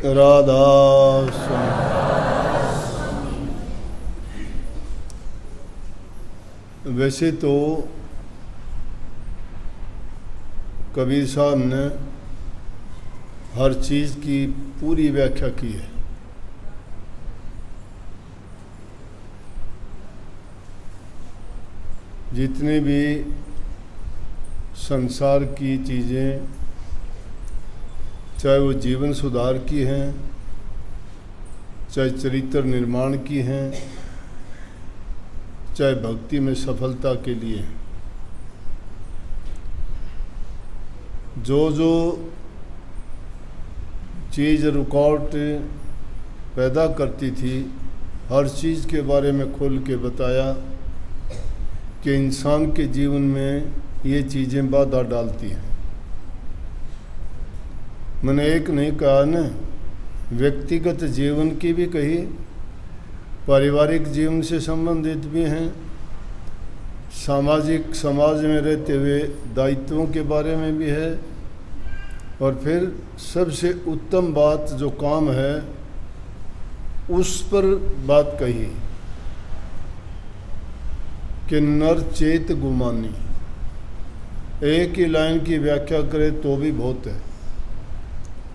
राधा स्वामी। वैसे तो कबीर साहब ने हर चीज़ की पूरी व्याख्या की है। जितने भी संसार की चीज़ें, चाहे वो जीवन सुधार की हैं, चाहे चरित्र निर्माण की हैं, चाहे भक्ति में सफलता के लिए, जो जो चीज़ रुकावट पैदा करती थी, हर चीज़ के बारे में खोल के बताया कि इंसान के जीवन में ये चीज़ें बाधा डालती हैं। मैंने एक नहीं कहा न, व्यक्तिगत जीवन की भी कही, पारिवारिक जीवन से संबंधित भी हैं, सामाजिक समाज में रहते हुए दायित्वों के बारे में भी है, और फिर सबसे उत्तम बात जो काम है उस पर बात कही कि नर चेत गुमानी। एक ही लाइन की व्याख्या करें तो भी बहुत है।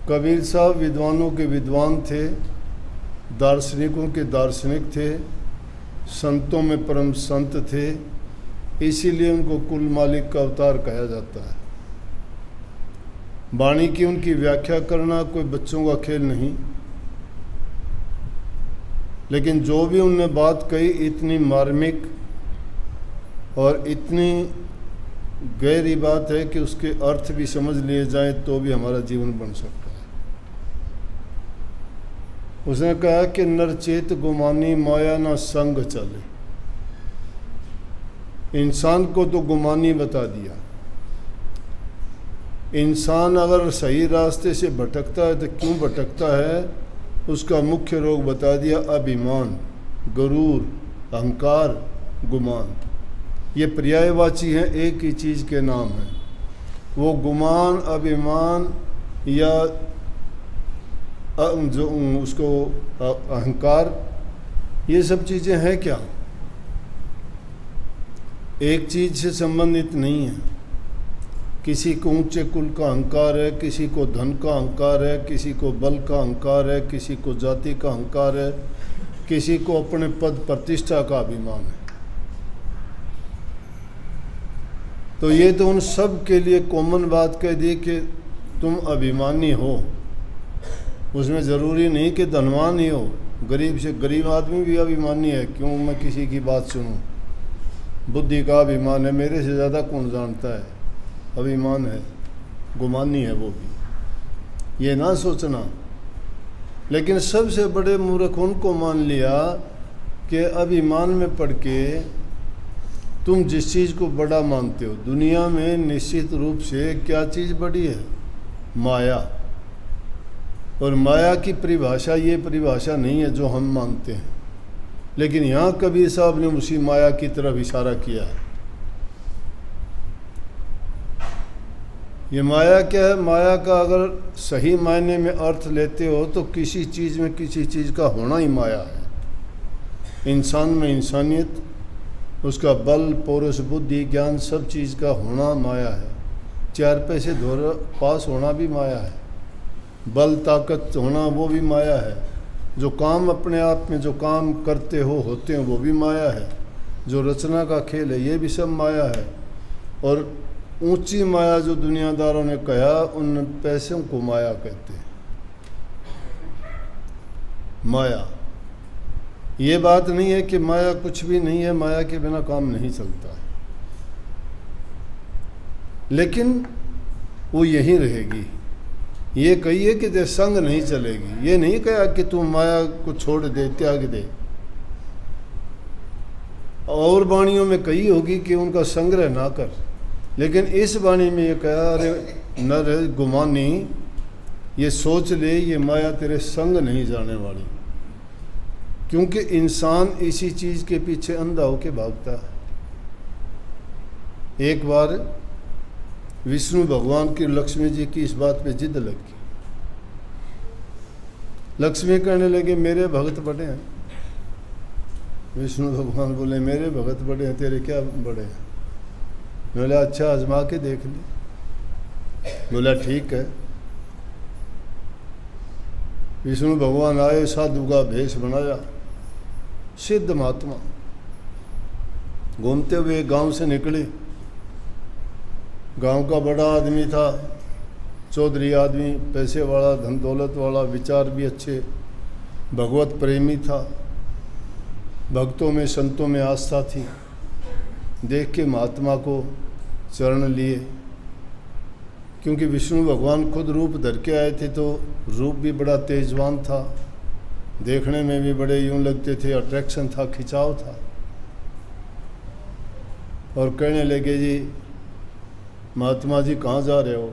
कबीर साहब विद्वानों के विद्वान थे, दार्शनिकों के दार्शनिक थे, संतों में परम संत थे, इसीलिए उनको कुल मालिक का अवतार कहा जाता है। वाणी की उनकी व्याख्या करना कोई बच्चों का खेल नहीं, लेकिन जो भी उनने बात कही इतनी मार्मिक और इतनी गहरी बात है कि उसके अर्थ भी समझ लिए जाएं तो भी हमारा जीवन बन सकता है। उसने कहा कि नरचेत गुमानी माया ना संग चले। इंसान को तो गुमानी बता दिया। इंसान अगर सही रास्ते से भटकता है तो क्यों भटकता है, उसका मुख्य रोग बता दिया, अभिमान, गरूर, अहंकार, गुमान। ये पर्यायवाची हैं, एक ही चीज़ के नाम हैं। वो गुमान, अभिमान या जो उसको अहंकार, ये सब चीज़ें हैं क्या, एक चीज़ से संबंधित नहीं है। किसी को ऊंचे कुल का अहंकार है, किसी को धन का अहंकार है, किसी को बल का अहंकार है, किसी को जाति का अहंकार है, किसी को अपने पद प्रतिष्ठा का अभिमान है। तो ये तो उन सब के लिए कॉमन बात कह दी कि तुम अभिमानी हो। उसमें ज़रूरी नहीं कि धनवान ही हो, गरीब से गरीब आदमी भी अभिमानी है। क्यों मैं किसी की बात सुनूं, बुद्धि का अभिमान है, मेरे से ज़्यादा कौन जानता है, अभिमान है, गुमानी है वो भी, ये ना सोचना। लेकिन सबसे बड़े मूर्ख उनको मान लिया कि अभिमान में पड़ के तुम जिस चीज़ को बड़ा मानते हो, दुनिया में निश्चित रूप से क्या चीज़ बड़ी है, माया। और माया की परिभाषा ये परिभाषा नहीं है जो हम मानते हैं, लेकिन यहाँ कबीर साहब ने उसी माया की तरफ इशारा किया है। ये माया क्या है? माया का अगर सही मायने में अर्थ लेते हो तो किसी चीज़ में किसी चीज़ का होना ही माया है। इंसान में इंसानियत, उसका बल, पौरुष, बुद्धि, ज्ञान, सब चीज़ का होना माया है। चार पैसे धोर पास होना भी माया है, बल ताकत होना वो भी माया है, जो काम अपने आप में जो काम करते हो होते हैं वो भी माया है, जो रचना का खेल है ये भी सब माया है। और ऊंची माया जो दुनियादारों ने कहा, उन पैसों को माया कहते हैं। माया ये बात नहीं है कि माया कुछ भी नहीं है, माया के बिना काम नहीं चलता है, लेकिन वो यहीं रहेगी। ये कहिए कि तेरे संग नहीं चलेगी, ये नहीं कहा कि तू माया को छोड़ दे, त्याग दे। और वाणियों में कही होगी कि उनका संग्रह ना कर, लेकिन इस वाणी में ये कहा, अरे नर गुमानी, ये सोच ले ये माया तेरे संग नहीं जाने वाली, क्योंकि इंसान इसी चीज़ के पीछे अंधा होके भागता है। एक बार विष्णु भगवान की लक्ष्मी जी की इस बात पे जिद लगी लक्ष्मी कहने लगे मेरे भगत बड़े हैं। विष्णु भगवान बोले मेरे भगत बड़े हैं, तेरे क्या बड़े हैं? बोला अच्छा आजमा के देख ली। बोला ठीक है। विष्णु भगवान आए, साधु का भेष बनाया, सिद्ध महात्मा, घूमते हुए गांव से निकले। गांव का बड़ा आदमी था, चौधरी आदमी, पैसे वाला, धन दौलत वाला, विचार भी अच्छे, भगवत प्रेमी था, भक्तों में संतों में आस्था थी। देख के महात्मा को चरण लिए, क्योंकि विष्णु भगवान खुद रूप धर के आए थे तो रूप भी बड़ा तेजवान था, देखने में भी बड़े यूं लगते थे, अट्रैक्शन था, खिंचाव था। और कहने लगे जी महात्मा जी कहाँ जा रहे हो?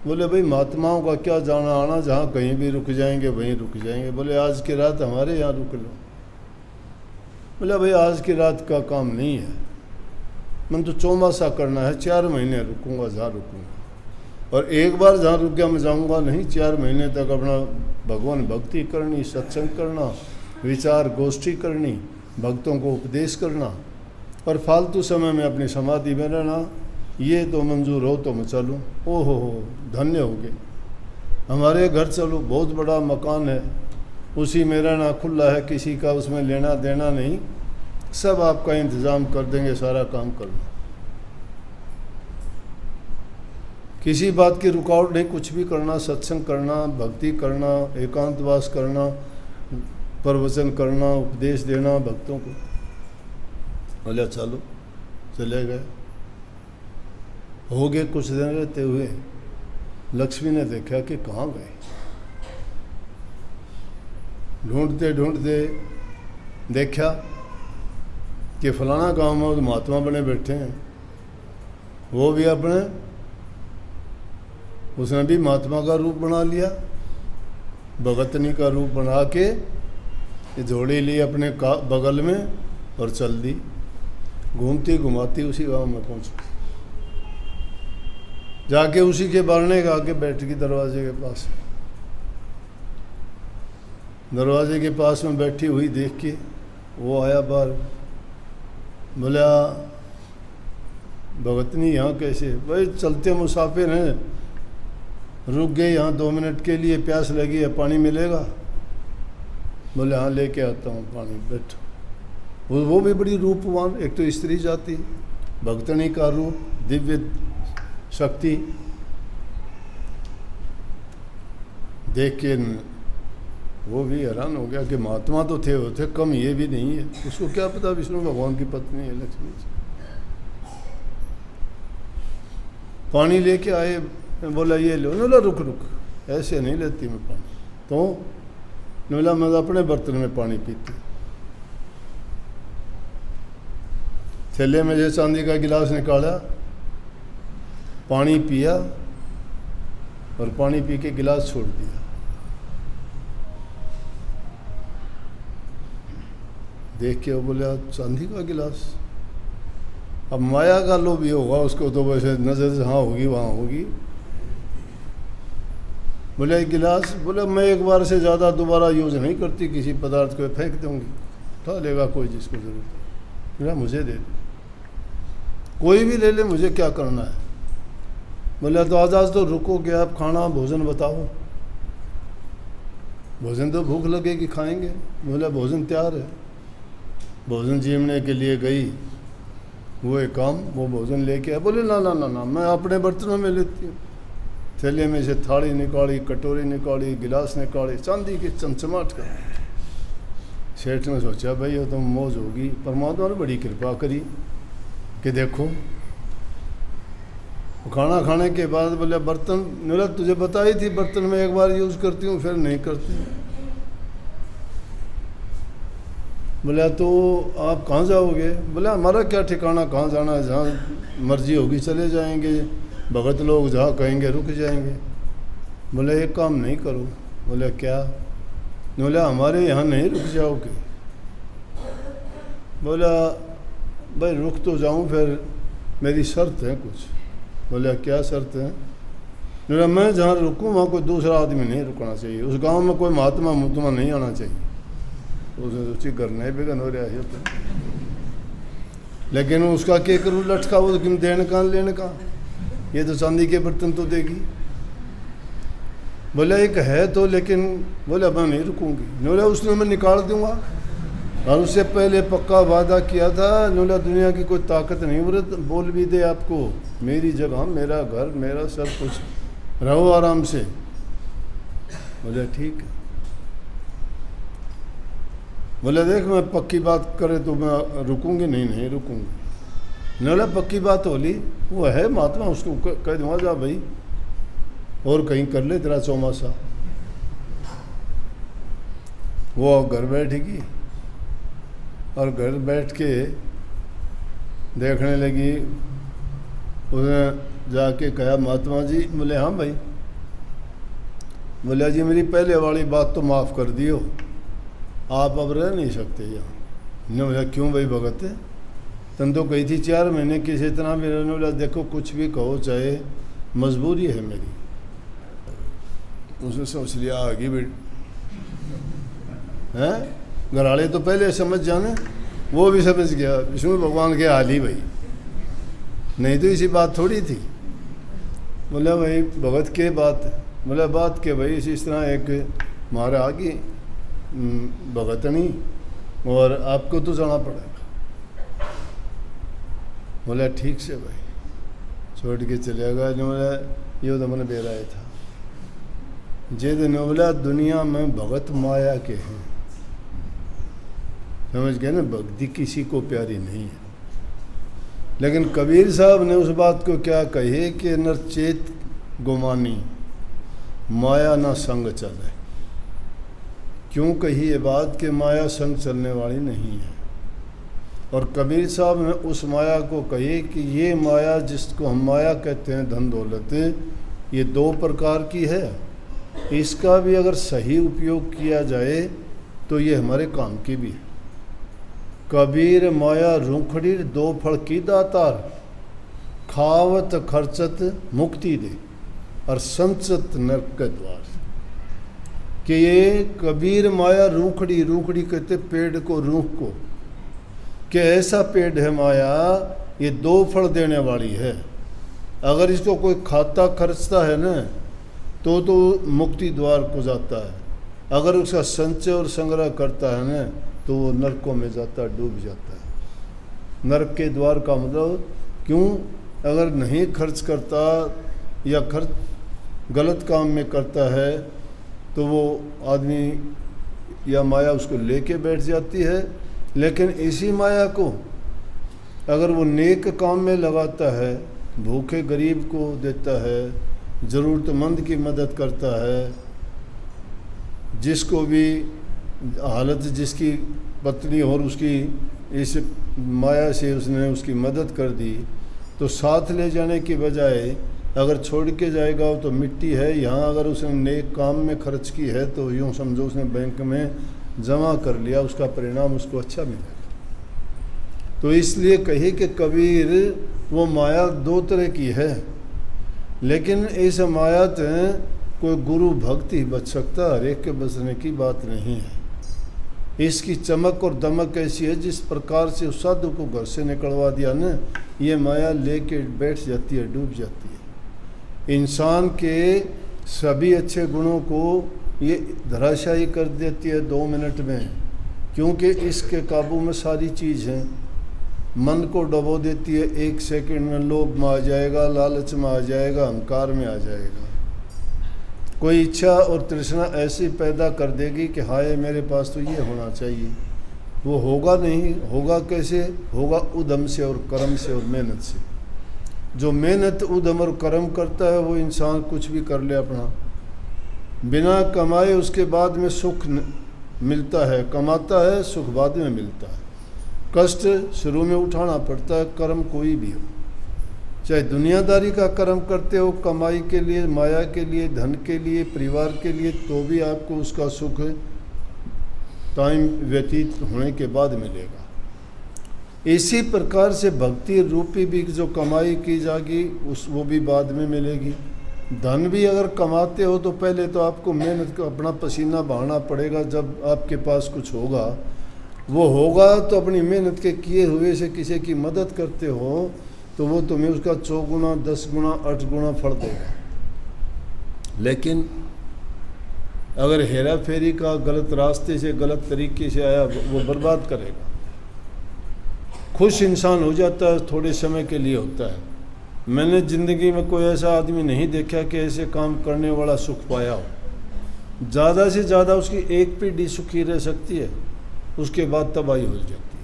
बोले भाई महात्माओं का क्या जाना आना, जहाँ कहीं भी रुक जाएंगे वहीं रुक जाएंगे। बोले आज की रात हमारे यहाँ रुक लो। बोले भाई आज की रात का काम नहीं है, मन तो चौमासा करना है, 4 महीने रुकूंगा जहाँ रुकूंगा। और एक बार जहाँ रुक गया मैं जाऊँगा नहीं, 4 महीने तक अपना भगवान भक्ति करनी, सत्संग करना, विचार गोष्ठी करनी, भक्तों को उपदेश करना, और फालतू समय में अपनी समाधि में रहना, ये तो मंजूर हो तो मैं चलूँ। ओहो हो धन्य हो गए, हमारे घर चलो, बहुत बड़ा मकान है, उसी में रहना, खुला है, किसी का उसमें लेना देना नहीं, सब आपका इंतज़ाम कर देंगे, सारा काम करना, किसी बात की रुकावट नहीं, कुछ भी करना, सत्संग करना, भक्ति करना, एकांतवास करना, प्रवचन करना, उपदेश देना भक्तों को। बोले चलो, चले गए। हो गए कुछ दिन रहते हुए, लक्ष्मी ने देखा कि कहाँ गए। ढूंढते ढूंढते देखा कि फलाना गांव में महात्मा बने बैठे हैं, वो भी अपने, उसने भी महात्मा का रूप बना लिया, भगतनी का रूप बना के जोड़ी ली अपने बगल में और चल दी। घूमती घुमाती उसी गांव में पहुंची, जाके उसी के बारने के आगे बैठ गई, दरवाजे के पास। दरवाजे के पास में बैठी हुई देख के वो आया बाहर। बोला भगतनी यहाँ कैसे? भाई चलते मुसाफिर हैं, रुक गए यहाँ 2 मिनट के लिए, प्यास लगी है, पानी मिलेगा? बोले हाँ लेके आता हूँ पानी, बैठो। वो भी बड़ी रूपवान, एक तो स्त्री जाति, भक्तनी का रूप, दिव्य शक्ति। देख के वो भी हैरान हो गया कि महात्मा तो थे, वो थे, कम ये भी नहीं है। उसको क्या पता विष्णु भगवान की पत्नी है लक्ष्मी। पानी लेके आए, बोला ये लो। बोला रुक रुक, ऐसे नहीं लेती मैं पानी। तो बोला मैं अपने बर्तन में पानी पीती। थैले में जो चांदी का गिलास निकाला, पानी पिया और पानी पी के गिलास छोड़ दिया। देख के वो बोला चांदी का गिलास। अब माया का लोभ ये होगा उसको, तो वैसे नजर जहाँ होगी वहाँ होगी। बोले एक गिलास, बोले मैं एक बार से ज़्यादा दोबारा यूज़ नहीं करती, किसी पदार्थ को फेंक दूंगी, उठा लेगा कोई जिसको ज़रूरत है। बोला मुझे दे दे, कोई भी ले ले, मुझे क्या करना है। बोले तो आज तो रुकोगे आप, खाना भोजन बताओ। भोजन तो भूख लगेगी, खाएंगे। बोला भोजन तैयार है। भोजन जीवने के लिए गई, वो एक काम, वो भोजन लेके आया। बोले ना ना ना ना, मैं अपने बर्तनों में लेती हूँ। थैले में से थाली निकाली, कटोरी निकाली, गिलास निकाली, चांदी की चमचमाट का। सेठ ने सोचा भाई ये तो मौज होगी। परमात्मा ने बड़ी कृपा करी कि देखो, खाना खाने के बाद बोले बर्तन, बोला तुझे बताई थी बर्तन में एक बार यूज़ करती हूँ, फिर नहीं करती। बोला तो आप कहाँ जाओगे? बोले हमारा क्या ठिकाना, कहाँ जाना है, जहाँ मर्जी होगी चले जाएंगे, भगत लोग जहाँ कहेंगे रुक जाएंगे। बोले एक काम नहीं करो। बोले क्या? बोला हमारे यहाँ नहीं रुक जाओगे। बोला भाई रुक तो जाऊँ, फिर मेरी शर्त है कुछ। बोले क्या शर्त है? मेरा मैं जहाँ रुकूँ वहाँ कोई दूसरा आदमी नहीं रुकना चाहिए, उस गांव में कोई महात्मा मुत्मा नहीं आना चाहिए, उसने सोची करना ही बेगन हो रहा है तो। लेकिन उसका क्या करूँ लटका, वो किम देने का लेने का, ये तो चांदी के बर्तन तो देगी। बोला एक है तो, लेकिन बोला मैं नहीं रुकूंगी। बोला उसने मैं निकाल दूंगा, और उससे पहले पक्का वादा किया था, बोला दुनिया की कोई ताकत नहीं बोल भी दे आपको, मेरी जगह मेरा घर मेरा सब कुछ, रहो आराम से। बोला ठीक है। बोला देख मैं पक्की बात करे तो मैं रुकूंगी, नहीं रुकूंगी। बोला पक्की बात होली, वो है महात्मा, उसको कह दूंगा जा भाई और कहीं कर ले तेरा चौमासा। वो घर बैठेगी और घर बैठ के देखने लगी। उसने जाके कहा महात्मा जी, बोले हाँ भाई। बोला जी मेरी पहले वाली बात तो माफ़ कर दियो, आप अब रह नहीं सकते यहाँ। ने बोला क्यों भाई भगत, तुम तो कही थी 4 महीने किसी तरह भी रहने। बोला देखो कुछ भी कहो चाहे मजबूरी है मेरी। उसने सोच लिया आगे भी हैं, घराले तो पहले समझ जाने, वो भी समझ गया विष्णु भगवान के हाल ही भाई, नहीं तो इसी बात थोड़ी थी। बोला भाई भगत के बात, बोला बात के भाई इस तरह एक हमारा आगे भगतनी और आपको तो जाना पड़ेगा। बोला ठीक से भाई, छोड़ के चले गया। बोला ये तो मैंने बेराया था जे दिन। बोला दुनिया में भगत माया के हैं, समझ गए ना, भक्ति किसी को प्यारी नहीं है। लेकिन कबीर साहब ने उस बात को क्या कहे कि नरचेत गुमानी माया ना संग चले। क्यों कही ये बात कि माया संग चलने वाली नहीं है। और कबीर साहब ने उस माया को कहे कि ये माया जिसको हम माया कहते हैं धन दौलत, ये 2 प्रकार की है। इसका भी अगर सही उपयोग किया जाए तो ये हमारे काम की भी है। कबीर माया रूखड़ी 2 फल की दातार, खावत खर्चत मुक्ति दे और संचत नरक के द्वार। कि ये कबीर माया रूखड़ी, रूखड़ी कहते पेड़ को, रूख को, कि ऐसा पेड़ है माया, ये 2 फल देने वाली है। अगर इसको कोई खाता खर्चता है ना तो मुक्ति द्वार को जाता है, अगर उसका संचय और संग्रह करता है ना तो वो नरकों में जाता है, डूब जाता है। नरक के द्वार का मतलब क्यों, अगर नहीं खर्च करता या खर्च गलत काम में करता है तो वो आदमी या माया उसको लेके बैठ जाती है। लेकिन इसी माया को अगर वो नेक काम में लगाता है, भूखे गरीब को देता है, ज़रूरतमंद की मदद करता है, जिसको भी हालत जिसकी पत्नी और उसकी इस माया से उसने उसकी मदद कर दी, तो साथ ले जाने की बजाय अगर छोड़ के जाएगा तो मिट्टी है। यहाँ अगर उसने नेक काम में खर्च की है तो यूँ समझो उसने बैंक में जमा कर लिया, उसका परिणाम उसको अच्छा मिलेगा। तो इसलिए कही कि कबीर वो माया 2 तरह की है, लेकिन इस माया से कोई गुरु भक्त ही बच सकता, हर एक के बचने की बात नहीं है। इसकी चमक और दमक ऐसी है, जिस प्रकार से उस साधु को घर से निकलवा दिया ना, ये माया लेके बैठ जाती है, डूब जाती है। इंसान के सभी अच्छे गुणों को ये धराशायी कर देती है 2 मिनट में, क्योंकि इसके काबू में सारी चीज़ हैं। मन को डबो देती है, 1 सेकंड में लोभ में आ जाएगा, लालच में आ जाएगा, अहंकार में आ जाएगा। कोई इच्छा और तृष्णा ऐसी पैदा कर देगी कि हाय मेरे पास तो ये होना चाहिए, वो होगा नहीं। होगा कैसे? होगा उद्यम से और कर्म से और मेहनत से। जो मेहनत उद्यम और कर्म करता है वो इंसान कुछ भी कर ले अपना, बिना कमाए उसके बाद में सुख मिलता है, कमाता है सुख बाद में मिलता है। कष्ट शुरू में उठाना पड़ता है, कर्म कोई भी हो, चाहे दुनियादारी का कर्म करते हो कमाई के लिए, माया के लिए, धन के लिए, परिवार के लिए, तो भी आपको उसका सुख टाइम व्यतीत होने के बाद मिलेगा। इसी प्रकार से भक्ति रूपी भी जो कमाई की जाएगी वो भी बाद में मिलेगी। धन भी अगर कमाते हो तो पहले तो आपको मेहनत का अपना पसीना बहाना पड़ेगा। जब आपके पास कुछ होगा, वो होगा तो अपनी मेहनत के किए हुए से किसी की मदद करते हो तो वो तुम्हें उसका 4 गुना 10 गुना 8 गुना फल देगा। लेकिन अगर हेरा फेरी का गलत रास्ते से गलत तरीके से आया, वो बर्बाद करेगा। खुश इंसान हो जाता है, थोड़े समय के लिए होता है। मैंने ज़िंदगी में कोई ऐसा आदमी नहीं देखा कि ऐसे काम करने वाला सुख पाया हो। ज़्यादा से ज़्यादा उसकी एक पीढ़ी सुखी रह सकती है, उसके बाद तबाही हो जाती है।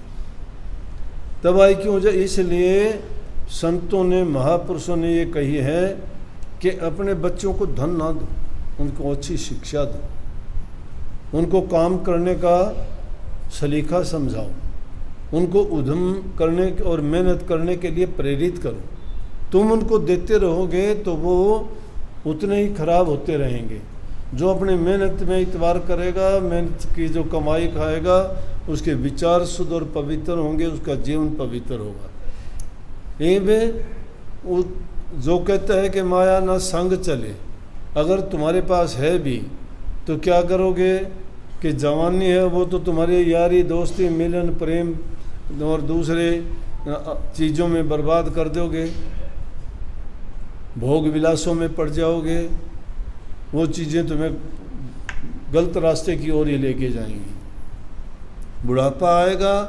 तबाही क्यों हो जाए? इसलिए संतों ने, महापुरुषों ने ये कही है कि अपने बच्चों को धन ना दो, उनको अच्छी शिक्षा दो, उनको काम करने का सलीका समझाओ, उनको उद्यम करने और मेहनत करने के लिए प्रेरित करो। तुम उनको देते रहोगे तो वो उतने ही खराब होते रहेंगे। जो अपने मेहनत में इतबार करेगा, मेहनत की जो कमाई खाएगा, उसके विचार शुद्ध और पवित्र होंगे, उसका जीवन पवित्र होगा। ये वो जो कहता है कि माया ना संग चले, अगर तुम्हारे पास है भी तो क्या करोगे कि जवानी है वो तो तुम्हारी यारी दोस्ती मिलन प्रेम और दूसरे चीज़ों में बर्बाद कर दोगे, भोग विलासों में पड़ जाओगे। वो चीज़ें तुम्हें गलत रास्ते की ओर ही लेके जाएंगी। बुढ़ापा आएगा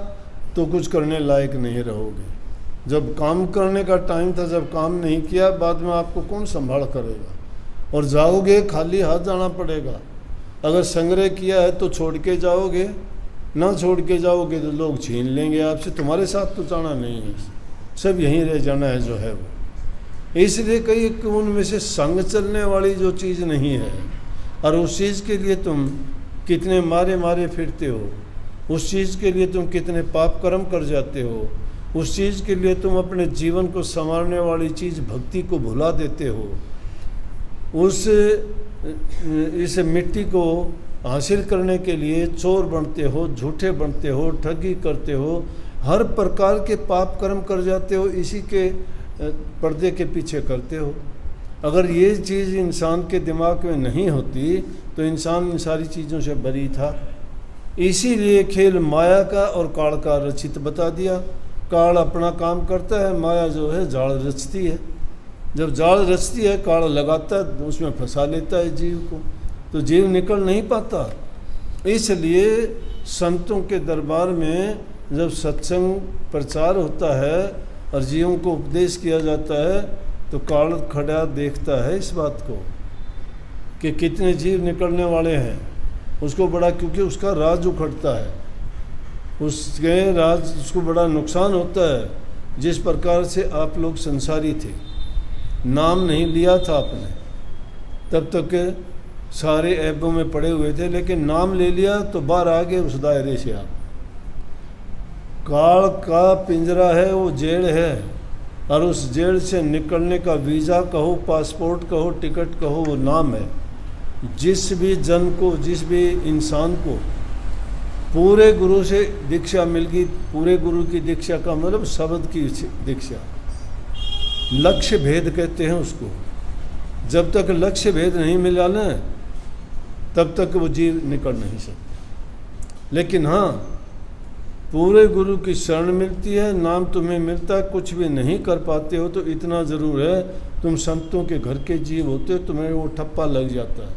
तो कुछ करने लायक नहीं रहोगे। जब काम करने का टाइम था, जब काम नहीं किया, बाद में आपको कौन संभाल करेगा? और जाओगे खाली हाथ जाना पड़ेगा। अगर संग्रह किया है तो छोड़ के जाओगे, ना छोड़ के जाओगे तो लोग छीन लेंगे आपसे। तुम्हारे साथ तो जाना नहीं है, सब यहीं रह जाना है जो है वो। इसलिए कई कि उनमें से संग चलने वाली जो चीज़ नहीं है, और उस चीज़ के लिए तुम कितने मारे मारे फिरते हो, उस चीज़ के लिए तुम कितने पाप कर्म कर जाते हो, उस चीज़ के लिए तुम अपने जीवन को संवारने वाली चीज़ भक्ति को भुला देते हो। इस मिट्टी को हासिल करने के लिए चोर बनते हो, झूठे बनते हो, ठगी करते हो, हर प्रकार के पाप कर्म कर जाते हो, इसी के पर्दे के पीछे करते हो। अगर ये चीज़ इंसान के दिमाग में नहीं होती तो इंसान इन सारी चीज़ों से बरी था। इसीलिए खेल माया का और काल का रचित बता दिया। काल अपना काम करता है, माया जो है जाल रचती है। जब जाल रचती है, काल लगाता है, उसमें फंसा लेता है जीव को, तो जीव निकल नहीं पाता। इसलिए संतों के दरबार में जब सत्संग प्रचार होता है और जीवों को उपदेश किया जाता है तो काल खड़ा देखता है इस बात को कि कितने जीव निकलने वाले हैं। उसको बड़ा, क्योंकि उसका राज उखड़ता है, उसके राज उसको बड़ा नुकसान होता है। जिस प्रकार से आप लोग संसारी थे, नाम नहीं लिया था आपने, तब तक सारे ऐबों में पड़े हुए थे, लेकिन नाम ले लिया तो बाहर आ गए उस दायरे से आप। काल का पिंजरा है, वो जेल है, और उस जेल से निकलने का वीज़ा कहो, पासपोर्ट कहो, टिकट कहो, वो नाम है। जिस भी जन को, जिस भी इंसान को पूरे गुरु से दीक्षा मिल गई, पूरे गुरु की दीक्षा का मतलब शब्द की दीक्षा, लक्ष्य भेद कहते हैं उसको। जब तक लक्ष्य भेद नहीं मिला ना, तब तक वो जीव निकल नहीं सकते। लेकिन हाँ, पूरे गुरु की शरण मिलती है, नाम तुम्हें मिलता है, कुछ भी नहीं कर पाते हो तो इतना ज़रूर है, तुम संतों के घर के जीव होते हो, तुम्हें वो ठप्पा लग जाता है।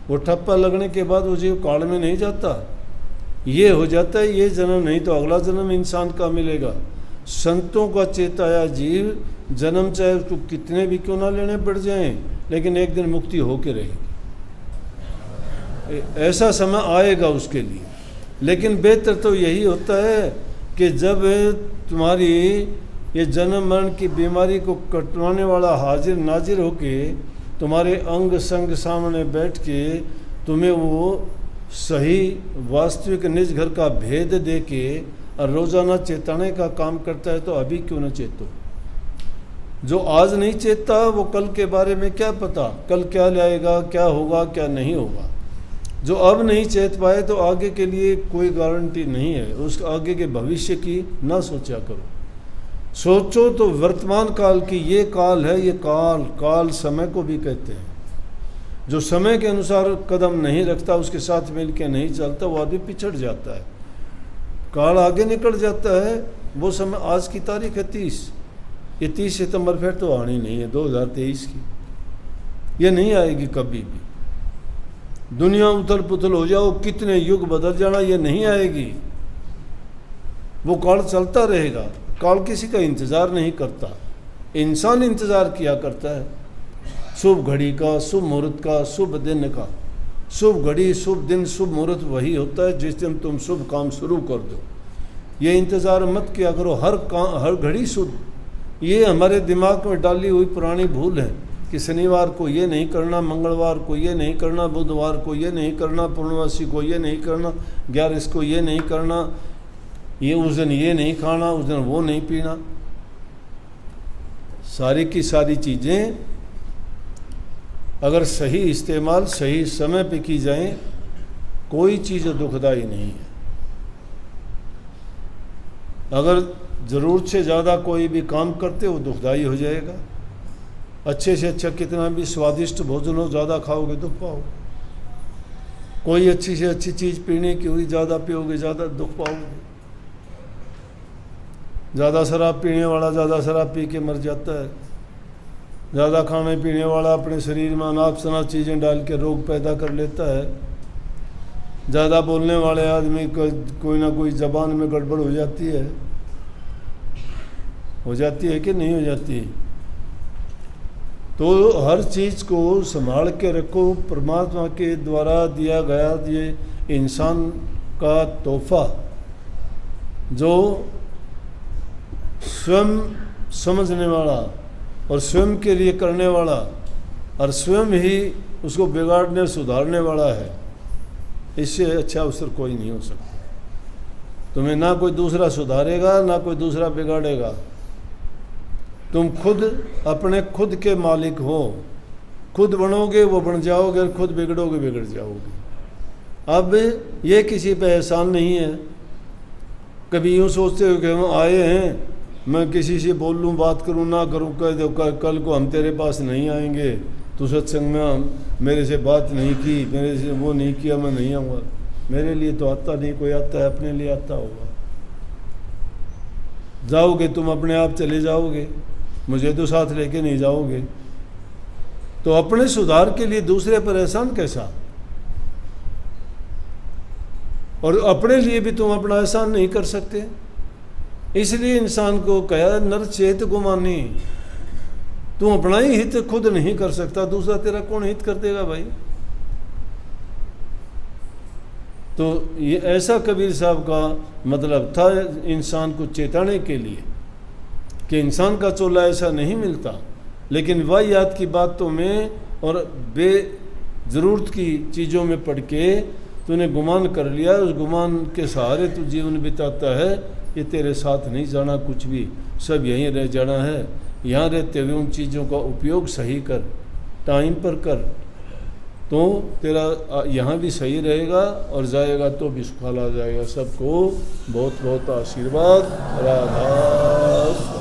वो ठप्पा लगने के बाद वो जीव काल में नहीं जाता, ये हो जाता है ये जन्म, नहीं तो अगला जन्म इंसान का मिलेगा। संतों का चेताया जीव जन्म चाहे उसको कितने भी क्यों ना लेने पड़ जाएं, लेकिन एक दिन मुक्ति होके रहेगी। ऐसा समय आएगा उसके लिए। लेकिन बेहतर तो यही होता है कि जब तुम्हारी ये जन्म मरण की बीमारी को कटवाने वाला हाजिर नाजिर होके तुम्हारे अंग संग सामने बैठ के तुम्हें वो सही वास्तविक निज घर का भेद दे के और रोज़ाना चेताने का काम करता है, तो अभी क्यों न चेतो। जो आज नहीं चेतता वो कल के बारे में क्या पता, कल क्या लाएगा, क्या होगा, क्या नहीं होगा। जो अब नहीं चेत पाए तो आगे के लिए कोई गारंटी नहीं है, उस आगे के भविष्य की ना सोचा करो। सोचो तो वर्तमान काल की ये काल है, ये काल काल समय को भी कहते हैं। जो समय के अनुसार कदम नहीं रखता, उसके साथ मिल के नहीं चलता, वो आदमी पिछड़ जाता है, काल आगे निकल जाता है। वो समय, आज की तारीख है 30, ये 30 सितंबर फिर तो आनी नहीं है 2023 की, ये नहीं आएगी कभी भी। दुनिया उथल पुथल हो जाओ, कितने युग बदल जाना, ये नहीं आएगी। वो काल चलता रहेगा। काल किसी का इंतज़ार नहीं करता, इंसान इंतज़ार किया करता है शुभ घड़ी का, शुभ मुहूर्त का, शुभ दिन का। शुभ घड़ी, शुभ दिन, शुभ मुहूर्त वही होता है जिस दिन तुम शुभ काम शुरू कर दो। ये इंतज़ार मत किया करो हर घड़ी शुभ। ये हमारे दिमाग में डाली हुई पुरानी भूल है कि शनिवार को ये नहीं करना, मंगलवार को ये नहीं करना, बुधवार को ये नहीं करना, पूर्णमासी को ये नहीं करना, 11 को ये नहीं करना, ये उस दिन ये नहीं खाना, उस दिन वो नहीं पीना। सारी की सारी चीज़ें अगर सही इस्तेमाल सही समय पे की जाएं, कोई चीज़ दुखदाई नहीं है। अगर ज़रूरत से ज़्यादा कोई भी काम करते हो दुखदाई हो जाएगा। अच्छे से अच्छा कितना भी स्वादिष्ट भोजन हो, ज़्यादा खाओगे दुख पाओगे। कोई अच्छी से अच्छी चीज़ पीने की हुई, ज़्यादा पियोगे ज़्यादा दुख पाओगे। ज़्यादा शराब पीने वाला ज़्यादा शराब पी के मर जाता है। ज़्यादा खाने पीने वाला अपने शरीर में अनाप शनाप चीज़ें डाल के रोग पैदा कर लेता है। ज़्यादा बोलने वाले आदमी को कोई ना कोई ज़बान में गड़बड़ हो जाती है कि नहीं हो जाती। तो हर चीज़ को संभाल के रखो। परमात्मा के द्वारा दिया गया ये इंसान का तोहफा, जो स्वयं समझने वाला और स्वयं के लिए करने वाला और स्वयं ही उसको बिगाड़ने सुधारने वाला है, इससे अच्छा अवसर कोई नहीं हो सकता। तुम्हें ना कोई दूसरा सुधारेगा ना कोई दूसरा बिगाड़ेगा। तुम खुद अपने खुद के मालिक हो। खुद बनोगे वो बन जाओगे, और खुद बिगड़ोगे बिगड़ जाओगे। अब ये किसी पे एहसान नहीं है। कभी यूँ सोचते हो कि हम आए हैं, मैं किसी से बोल लूँ, बात करूँ ना करूँ, कह दो कल को हम तेरे पास नहीं आएंगे, तो सत्संग में मेरे से बात नहीं की, मेरे से वो नहीं किया, मैं नहीं आऊँगा। मेरे लिए तो आता नहीं, कोई आता है अपने लिए आता होगा। जाओगे तुम अपने आप चले जाओगे, मुझे तो साथ लेके नहीं जाओगे। तो अपने सुधार के लिए दूसरे पर एहसान कैसा? और अपने लिए भी तुम अपना एहसान नहीं कर सकते। इसलिए इंसान को कहा नर चेत गुमानी। तू अपना ही हित खुद नहीं कर सकता, दूसरा तेरा कौन हित कर देगा भाई? तो ये ऐसा कबीर साहब का मतलब था इंसान को चेताने के लिए कि इंसान का चोला ऐसा नहीं मिलता। लेकिन वाहियात की बातों में और बेज़रूरत की चीज़ों में पड़ के तूने गुमान कर लिया, उस गुमान के सहारे तू जीवन बिताता है। ये तेरे साथ नहीं जाना कुछ भी, सब यहीं रह जाना है। यहाँ रहते हुए उन चीज़ों का उपयोग सही कर, टाइम पर कर, तो तेरा यहाँ भी सही रहेगा और जाएगा तो भी सुखाला जाएगा। सबको बहुत बहुत आशीर्वाद। राधा